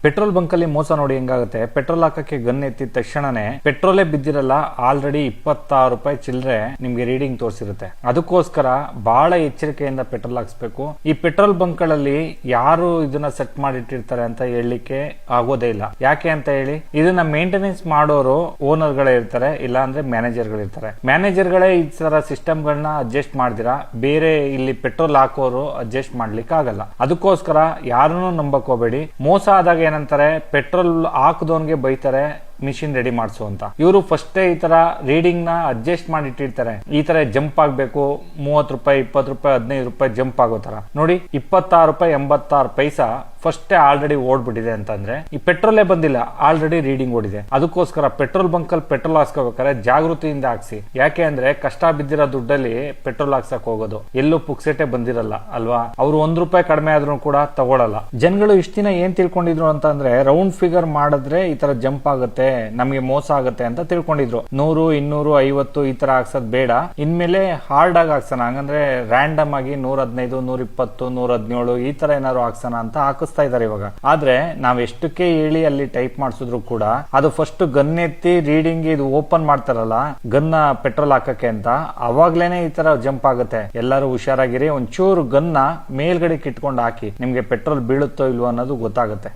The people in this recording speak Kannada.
ಪೆಟ್ರೋಲ್ ಬಂಕ್ ಅಲ್ಲಿ ಮೋಸ ನೋಡಿ ಹೆಂಗಾಗುತ್ತೆ. ಪೆಟ್ರೋಲ್ ಹಾಕಕ್ಕೆ ಗನ್ ಎತ್ತಿದ ತಕ್ಷಣನೇ ಪೆಟ್ರೋಲೇ ಬಿದ್ದಿರಲ್ಲ, ಆಲ್ರೆಡಿ 26 ರೂಪಾಯಿ ಚಿಲ್ಲರೆ ನಿಮ್ಗೆ ರೀಡಿಂಗ್ ತೋರಿಸಿರುತ್ತೆ. ಅದಕ್ಕೋಸ್ಕರ ಬಹಳ ಎಚ್ಚರಿಕೆಯಿಂದ ಪೆಟ್ರೋಲ್ ಹಾಕ್ಸ್ಬೇಕು. ಈ ಪೆಟ್ರೋಲ್ ಬಂಕ್ ಗಳಲ್ಲಿ ಯಾರು ಇದನ್ನ ಸೆಟ್ ಮಾಡಿಟ್ಟಿರ್ತಾರೆ ಅಂತ ಹೇಳಲಿಕ್ಕೆ ಆಗೋದೇ ಇಲ್ಲ. ಯಾಕೆ ಅಂತ ಹೇಳಿ, ಇದನ್ನ ಮೇಂಟೆನೆನ್ಸ್ ಮಾಡೋರು ಓನರ್ ಗಳೇ ಇರ್ತಾರೆ, ಇಲ್ಲ ಅಂದ್ರೆ ಮ್ಯಾನೇಜರ್ ಗಳಿರ್ತಾರೆ. ಮ್ಯಾನೇಜರ್ ಗಳೇ ಈ ತರ ಸಿಸ್ಟಮ್ ಗಳನ್ನ ಅಡ್ಜಸ್ಟ್ ಮಾಡ್ದಿರಾ ಬೇರೆ ಇಲ್ಲಿ ಪೆಟ್ರೋಲ್ ಹಾಕೋರು ಅಡ್ಜಸ್ಟ್ ಮಾಡ್ಲಿಕ್ಕೆ ಆಗಲ್ಲ. ಅದಕ್ಕೋಸ್ಕರ ಯಾರನ್ನು ನಂಬಕ್ ಹೋಗ್ಬೇಡಿ. ಮೋಸ ಆದಾಗ ಏನಂತಾರೆ, ಪೆಟ್ರೋಲ್ ಹಾಕದವನ್ಗೆ ಬೈತಾರೆ ಮಿಷಿನ್ ರೆಡಿ ಮಾಡಿಸು ಅಂತ. ಇವರು ಫಸ್ಟ್ ಈ ತರ ರೀಡಿಂಗ್ ನ ಅಡ್ಜಸ್ಟ್ ಮಾಡಿ ಇಟ್ಟಿರ್ತಾರೆ. ಈ ತರ ಜಂಪ್ ಆಗ್ಬೇಕು, 30 ರೂಪಾಯಿ 20 ರೂಪಾಯಿ 15 ರೂಪಾಯಿ ಜಂಪ್ ಆಗೋ ತರ ನೋಡಿ. 26 ರೂಪಾಯಿ 86 ಪೈಸಾ ಫಸ್ಟ್ ಆಲ್ರೆಡಿ ಓಡ್ಬಿಟ್ಟಿದೆ ಅಂತಂದ್ರೆ ಈ ಪೆಟ್ರೋಲೇ ಬಂದಿಲ್ಲ, ಆಲ್ರೆಡಿ ರೀಡಿಂಗ್ ಓಡಿದೆ. ಅದಕ್ಕೋಸ್ಕರ ಪೆಟ್ರೋಲ್ ಬಂಕ್ ಅಲ್ಲಿ ಪೆಟ್ರೋಲ್ ಹಾಕ್ಸ್ಕೋಬೇಕಾದ್ರೆ ಜಾಗೃತಿಯಿಂದ ಹಾಕ್ಸಿ. ಯಾಕೆ ಅಂದ್ರೆ ಕಷ್ಟ ಬಿದ್ದಿರೋ ದುಡ್ಡಲ್ಲಿ ಪೆಟ್ರೋಲ್ ಹಾಕ್ಸಕ್ ಹೋಗೋದು, ಎಲ್ಲೂ ಪುಕ್ಸೆಟೆ ಬಂದಿರಲ್ಲ ಅಲ್ವಾ. ಅವ್ರು 1 ರೂಪಾಯಿ ಕಡಿಮೆ ಆದ್ರೂ ಕೂಡ ತಗೊಳಲ್ಲ. ಜನಗಳು ಇಷ್ಟ ದಿನ ಏನ್ ತಿಳ್ಕೊಂಡಿದ್ರು ಅಂತಂದ್ರೆ, ರೌಂಡ್ ಫಿಗರ್ ಮಾಡಿದ್ರೆ ಈ ತರ ಜಂಪ್ ಆಗುತ್ತೆ, ನಮ್ಗೆ ಮೋಸ ಆಗುತ್ತೆ ಅಂತ ತಿಳ್ಕೊಂಡಿದ್ರು. 100 200 50 ಈ ತರ ಹಾಕ್ಸೋದ್ ಬೇಡ, ಇನ್ಮೇಲೆ ಹಾರ್ಡ್ ಆಗಿ ಹಾಕ್ಸೋಣ. ಹಂಗಂದ್ರೆ ರ್ಯಾಂಡಮ್ ಆಗಿ 115 120 117 ಈ ತರ ಏನಾದ್ರು ಹಾಕ್ಸೋಣ ಅಂತ ಹಾಕಿಸ್ತಾ ಇದಾರೆ ಇವಾಗ. ಆದ್ರೆ ನಾವ್ ಎಷ್ಟಕ್ಕೆ ಹೇಳಿ ಅಲ್ಲಿ ಟೈಪ್ ಮಾಡಿಸಿದ್ರು ಕೂಡ ಅದು ಫಸ್ಟ್ ಗನ್ ಎತ್ತಿ ರೀಡಿಂಗ್ ಇದು ಓಪನ್ ಮಾಡ್ತಾರಲ್ಲ ಗನ್ನ ಪೆಟ್ರೋಲ್ ಹಾಕಕ್ಕೆ ಅಂತ, ಅವಾಗ್ಲೇನೆ ಈ ತರ ಜಂಪ್ ಆಗುತ್ತೆ. ಎಲ್ಲರೂ ಹುಷಾರಾಗಿರಿ. ಒಂಚೂರು ಗನ್ನ ಮೇಲ್ಗಡೆ ಕಿಟ್ಕೊಂಡು ಹಾಕಿ, ನಿಮ್ಗೆ ಪೆಟ್ರೋಲ್ ಬೀಳುತ್ತೋ ಇಲ್ವೋ ಅನ್ನೋದು ಗೊತ್ತಾಗುತ್ತೆ.